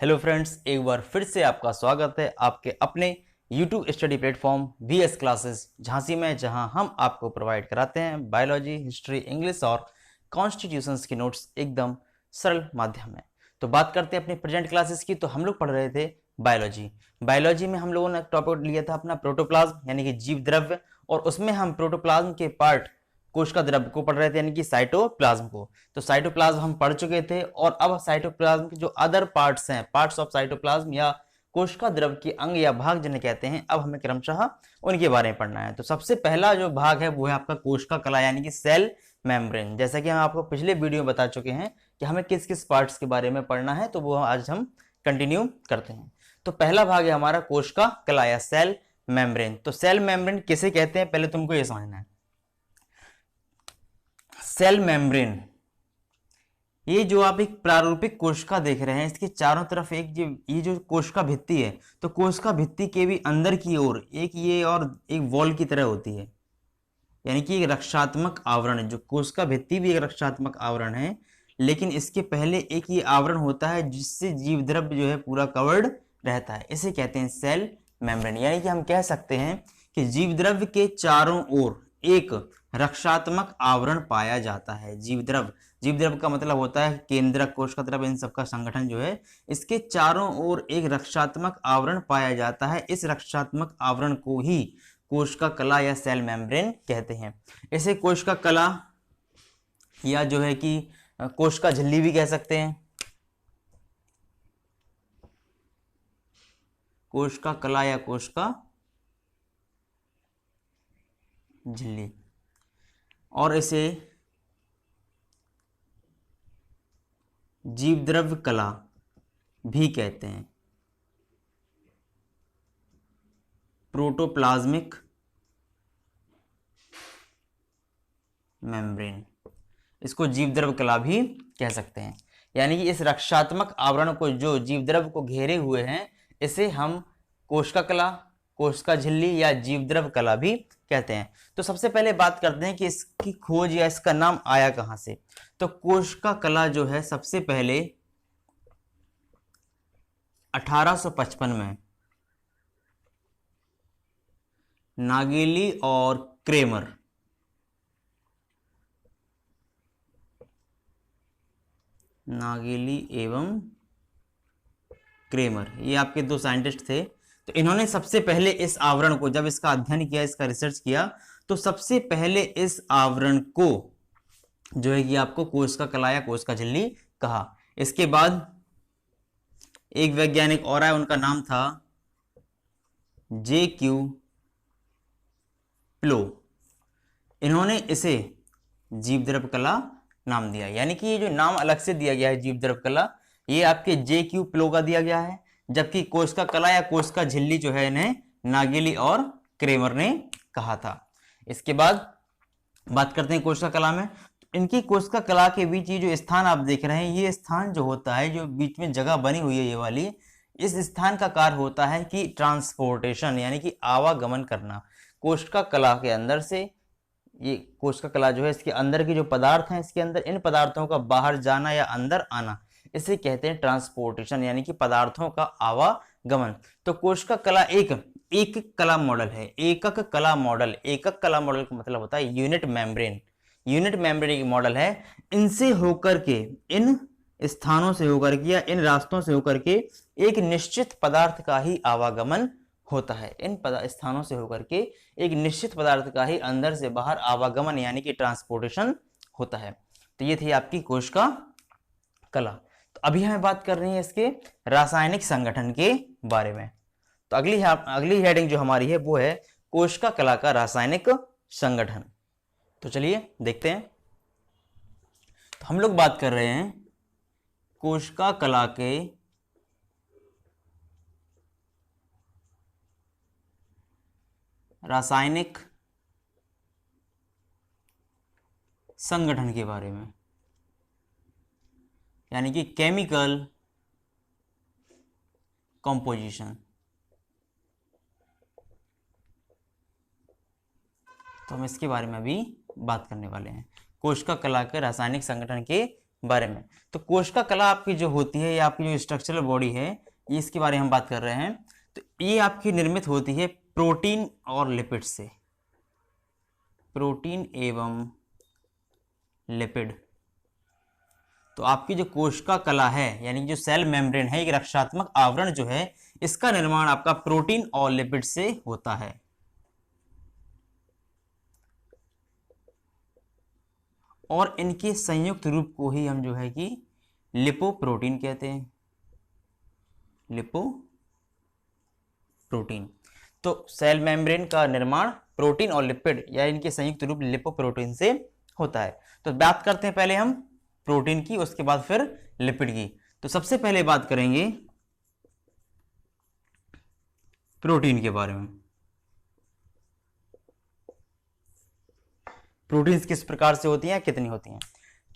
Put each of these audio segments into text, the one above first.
Hello friends, एक बार फिर से आपका स्वागत है आपके अपने YouTube study platform VS classes Jhansi में, जहां हम आपको प्रोवाइड कराते हैं बायोलॉजी, हिस्ट्री, इंग्लिश और कॉन्स्टिट्यूशंस की नोट्स एकदम सरल माध्यम में। तो बात करते हैं अपनी प्रेजेंट क्लासेस की। तो हम लोग पढ़ रहे थे बायोलॉजी में हम लोगों ने टॉपिक लिया था अपना प्रोटोप्लाज्म यानी कि जीव द्रव्य, और उसमें हम प्रोटोप्लाज्म के पार्ट कोशिका द्रव्य को पढ़ रहे थे यानी कि साइटोप्लाज्म को। तो साइटोप्लाज्म हम पढ़ चुके थे, और अब साइटोप्लाज्म के जो अदर पार्ट्स हैं, पार्ट्स ऑफ साइटोप्लाज्म या कोशिका द्रव्य के अंग या भाग जिन्हें कहते हैं, अब हमें क्रमशः उनके बारे में पढ़ना है। तो सबसे पहला जो भाग है वो है आपका कोशिका कला यानी कि सेल मेम्ब्रेन। जैसा कि हम आपको पिछले वीडियो में बता चुके हैं कि हमें किस किस पार्ट्स के बारे में पढ़ना है, तो वो आज हम कंटिन्यू करते हैं। तो पहला भाग है हमारा कोशिका कला या सेल मेम्ब्रेन। तो सेल मेम्ब्रेन किसे कहते हैं, पहले तुमको ये समझना है। सेल मेम्ब्रेन, ये जो आप एक प्रारूपिक कोशिका देख रहे हैं, इसके चारों तरफ एक ये जो कोशिका भित्ति है, तो कोशिका भित्ति के भी अंदर की ओर एक ये और एक वॉल की तरह होती है, यानी कि एक रक्षात्मक आवरण है। जो कोशिका भित्ति भी एक रक्षात्मक आवरण है, लेकिन इसके पहले एक ये आवरण होता है जिससे जीव द्रव्य जो है पूरा कवर्ड रहता है। इसे कहते हैं सेल मेम्ब्रेन। यानी कि हम कह सकते हैं कि जीव द्रव्य के चारों ओर एक रक्षात्मक आवरण पाया जाता है। जीव द्रव्य का मतलब होता है केंद्रक, कोशिका द्रव्य, इन सबका संगठन जो है, इसके चारों ओर एक रक्षात्मक आवरण पाया जाता है। इस रक्षात्मक आवरण को ही कोशिका कला या सेल मेम्ब्रेन कहते हैं। इसे कोशिका कला या जो है कि कोशिका झिल्ली भी कह सकते हैं। कोशिका कला या कोशिका झिल्ली, और इसे जीव द्रव्य कला भी कहते हैं। प्रोटोप्लाज्मिक मेम्ब्रेन, इसको जीव द्रव्य कला भी कह सकते हैं। यानी कि इस रक्षात्मक आवरण को जो जीव द्रव्य को घेरे हुए हैं, इसे हम कोशिका कला, कोशिका झिल्ली या जीव द्रव्य कला भी कहते हैं। तो सबसे पहले बात करते हैं कि इसकी खोज या इसका नाम आया कहां से। तो कोशिका कला जो है सबसे पहले 1855 में नागेली और क्रेमर, नागेली एवं क्रेमर, ये आपके दो साइंटिस्ट थे। तो इन्होंने सबसे पहले इस आवरण को, जब इसका अध्ययन किया, इसका रिसर्च किया, तो सबसे पहले इस आवरण को जो है कि आपको कोशिका कला या कोशिका झिल्ली कहा। इसके बाद एक वैज्ञानिक और आया, उनका नाम था J.Q. प्लो। इन्होंने इसे जीव द्रव्य कला नाम दिया। यानी कि ये जो नाम अलग से दिया गया है जीव द्रव्य कला, ये आपके J.Q. प्लो का दिया गया है, जबकि कोशिका कला या कोशिका झिल्ली जो है इन्हें नागेली और क्रेमर ने कहा था। इसके बाद बात करते हैं कोशिका कला में। इनकी कोशिका कला के बीच ये जो स्थान आप देख रहे हैं, ये स्थान जो होता है, जो बीच में जगह बनी हुई है ये वाली, इस स्थान का कार्य होता है कि ट्रांसपोर्टेशन, यानी कि आवागमन करना। कोशिका कला के अंदर से, ये कोशिका कला जो है, इसके अंदर के जो पदार्थ हैं, इसके अंदर इन पदार्थों का बाहर जाना या अंदर आना, इसे कहते हैं ट्रांसपोर्टेशन, यानी कि पदार्थों का आवागमन। तो कोशिका कला एक कला मॉडल है, एकक कला मॉडल। एकक कला मॉडल का मतलब होता है यूनिट मेम्ब्रेन एक मॉडल है। इनसे होकर के, इन स्थानों से होकर के या इन रास्तों से होकर के एक निश्चित पदार्थ का ही आवागमन होता है। इन स्थानों से होकर के एक निश्चित पदार्थ का ही अंदर से बाहर आवागमन यानी कि ट्रांसपोर्टेशन होता है। तो ये थी आपकी कोशिका कला। तो अभी हमें बात कर रही है इसके रासायनिक संगठन के बारे में। तो अगली हेडिंग जो हमारी है वो है कोशिका कला का रासायनिक संगठन। तो चलिए देखते हैं। तो हम लोग बात कर रहे हैं कोशिका कला के रासायनिक संगठन के बारे में, यानी कि केमिकल कॉम्पोजिशन। तो हम इसके बारे में अभी बात करने वाले हैं। कोशिका कला के रासायनिक संगठन के बारे में। तो कोशिका कला आपकी जो होती है, या आपकी जो स्ट्रक्चरल बॉडी है, ये इसके बारे में हम बात कर रहे हैं। तो ये आपकी निर्मित होती है प्रोटीन और लिपिड से, प्रोटीन एवं लिपिड। तो आपकी जो कोशिका कला है, यानी जो सेल मेम्ब्रेन है, एक रक्षात्मक आवरण जो है, इसका निर्माण आपका प्रोटीन और लिपिड से होता है। और इनके संयुक्त रूप को ही हम जो है कि लिपोप्रोटीन कहते हैं, लिपोप्रोटीन। तो सेल मेम्ब्रेन का निर्माण प्रोटीन और लिपिड या इनके संयुक्त रूप लिपोप्रोटीन से होता है। तो बात करते हैं पहले हम प्रोटीन की, उसके बाद फिर लिपिड की। तो सबसे पहले बात करेंगे प्रोटीन के बारे में। प्रोटीन्स किस प्रकार से होती हैं, कितनी होती हैं?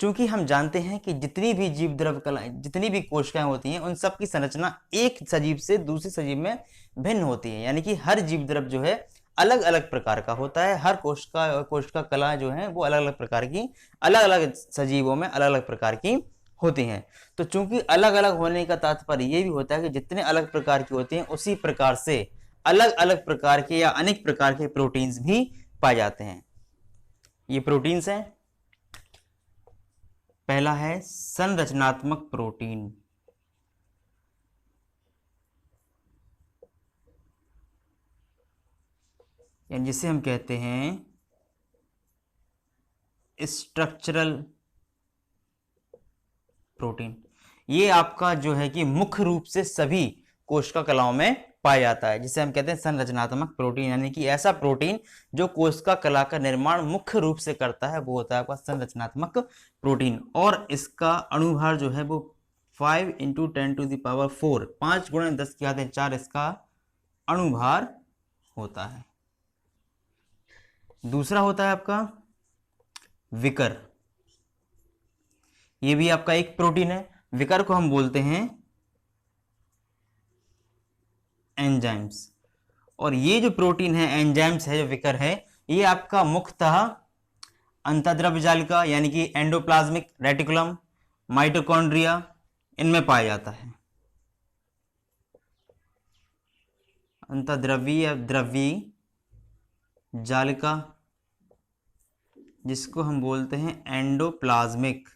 चूंकि हम जानते हैं कि जितनी भी जीव द्रव कलाएं, जितनी भी कोशिकाएं होती हैं, उन सब की संरचना एक सजीव से दूसरे सजीव में भिन्न होती है। यानी कि हर जीव द्रव जो है अलग अलग प्रकार का होता है। हर कोशिका कला जो है वो अलग अलग प्रकार की, अलग अलग सजीवों में अलग अलग प्रकार की होती हैं। तो चूंकि अलग अलग होने का तात्पर्य ये भी होता है कि जितने अलग प्रकार की होती हैं, उसी प्रकार से अलग अलग प्रकार के या अनेक प्रकार के प्रोटीन्स भी पाए जाते हैं। ये प्रोटीन्स हैं। पहला है संरचनात्मक प्रोटीन। यानी जिसे हम कहते हैं स्ट्रक्चरल प्रोटीन। ये आपका जो है कि मुख्य रूप से सभी कोशिका कलाओं में पाया जाता है, जिसे हम कहते हैं संरचनात्मक प्रोटीन। यानी कि ऐसा प्रोटीन जो कोशिका कला का निर्माण मुख्य रूप से करता है, वो होता है आपका संरचनात्मक प्रोटीन। और इसका अणुभार जो है वो 5 × 10⁴, 5 × 10⁴ इसका अणुभार होता है। दूसरा होता है आपका विकर। ये भी आपका एक प्रोटीन है। विकर को हम बोलते हैं एंजाइम्स। और ये जो प्रोटीन है, एंजाइम्स है, जो विकर है, ये आपका मुख्यतः अंतःद्रव्य जालिका यानी कि एंडोप्लाज्मिक रेटिकुलम, माइटोकॉन्ड्रिया, इनमें पाया जाता है। अंतःद्रव्यीय द्रव्यी जालिका, जिसको हम बोलते हैं एंडोप्लाज्मिक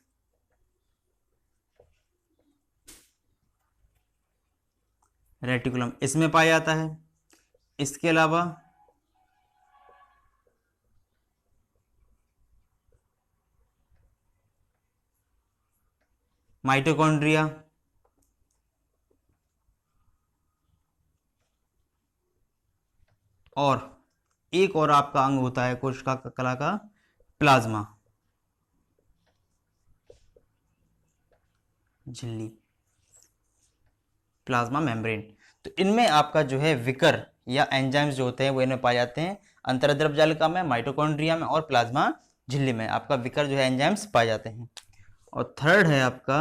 रेटिकुलम, इसमें पाया जाता है। इसके अलावा माइटोकॉन्ड्रिया, और एक और आपका अंग होता है कोशिका कला का, प्लाज्मा झिल्ली, प्लाज्मा मेम्ब्रेन। तो इनमें आपका जो है विकर या एंजाइम्स जो होते हैं वो इनमें पाए जाते हैं। अंतर्द्रव्य जालिका में, माइटोकॉन्ड्रिया में और प्लाज्मा झिल्ली में आपका विकर जो है एंजाइम्स पाए जाते हैं। और थर्ड है आपका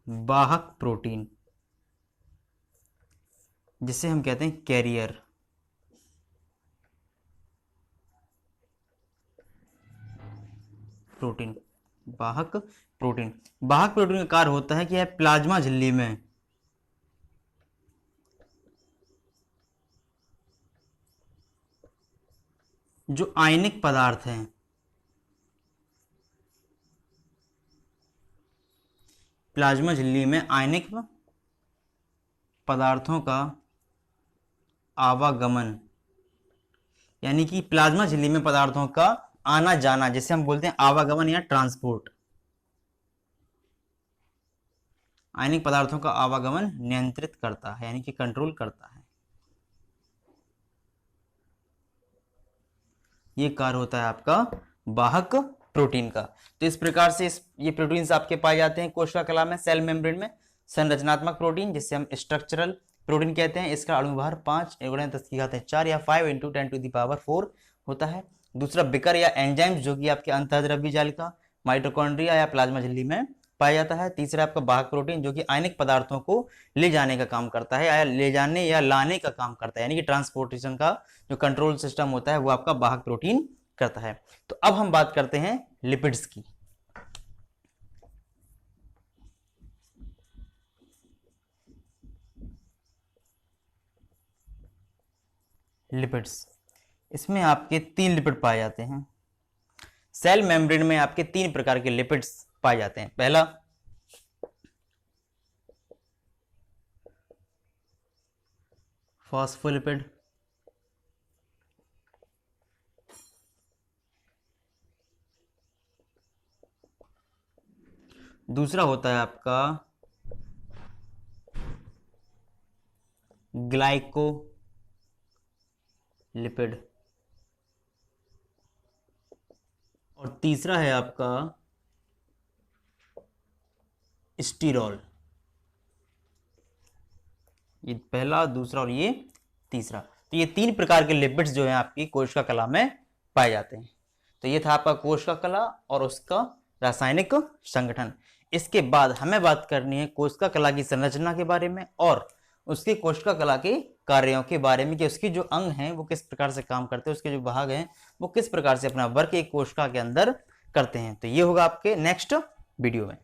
वाहक प्रोटीन, जिसे हम कहते हैं कैरियर। प्रोटीन, वाहक प्रोटीन। वाहक प्रोटीन का कार्य होता है कि यह प्लाज्मा झिल्ली में जो आयनिक पदार्थ हैं, प्लाज्मा झिल्ली में आयनिक पदार्थों का आवागमन, यानी कि प्लाज्मा झिल्ली में पदार्थों का आना जाना, जिसे हम बोलते हैं आवागमन या ट्रांसपोर्ट। आयनिक पदार्थों का आवागमन नियंत्रित करता है, यानी कि कंट्रोल करता है। ये कार्य होता है आपका वाहक प्रोटीन का। तो इस प्रकार से ये प्रोटीन्स आपके पाए जाते हैं कोशिका कला में, सेल मेम्ब्रेन में। संरचनात्मक प्रोटीन, जिसे हम स्ट्रक्चरल प्रोटीन कहते हैं, इसका अणुभार 5 × 10⁴ या 5 × 10⁴ होता है। दूसरा विकर या एंजाइम्स, जो कि आपके अंतःद्रव्यी जालिका, माइटोकॉन्ड्रिया या प्लाज्मा झिल्ली में पाया जाता है। तीसरा आपका वाहक प्रोटीन, जो कि आयनिक पदार्थों को ले जाने का काम करता है, या ले जाने या लाने का काम करता है, यानी कि ट्रांसपोर्टेशन का जो कंट्रोल सिस्टम होता है वो आपका वाहक प्रोटीन करता है। तो अब हम बात करते हैं लिपिड्स की। लिपिड्स, इसमें आपके 3 लिपिड पाए जाते हैं। सेल मेम्ब्रेन में आपके 3 प्रकार के लिपिड्स पाए जाते हैं। पहला फॉस्फोलिपिड, दूसरा होता है आपका ग्लाइकोलिपिड, और तीसरा है आपका स्टीरॉल। ये पहला, दूसरा और ये तीसरा। तो ये 3 प्रकार के लिपिड्स जो हैं आपकी कोशिका कला में पाए जाते हैं। तो ये था आपका कोशिका कला और उसका रासायनिक संगठन। इसके बाद हमें बात करनी है कोशिका कला की संरचना के बारे में और उसकी कोशिका कला के कार्यों के बारे में कि उसके जो अंग हैं वो किस प्रकार से काम करते हैं, उसके जो भाग हैं वो किस प्रकार से अपना वर्क एक कोशिका के अंदर करते हैं। तो ये होगा आपके नेक्स्ट वीडियो में।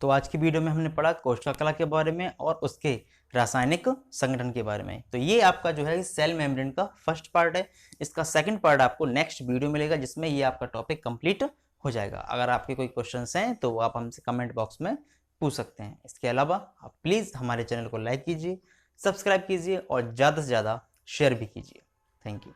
तो आज की वीडियो में हमने पढ़ा कोशिका कला के बारे में और उसके रासायनिक संगठन के बारे में। तो ये आपका जो है सेल मेम्ब्रेन का फर्स्ट पार्ट है। इसका सेकंड पार्ट आपको नेक्स्ट वीडियो मिलेगा जिसमें ये आपका टॉपिक कंप्लीट हो जाएगा। अगर आपके कोई क्वेश्चंस हैं तो आप हमसे कमेंट बॉक्स में पूछ सकते हैं। इसके अलावा आप प्लीज़ हमारे चैनल को लाइक कीजिए, सब्सक्राइब कीजिए और ज़्यादा से ज़्यादा शेयर भी कीजिए। Thank you.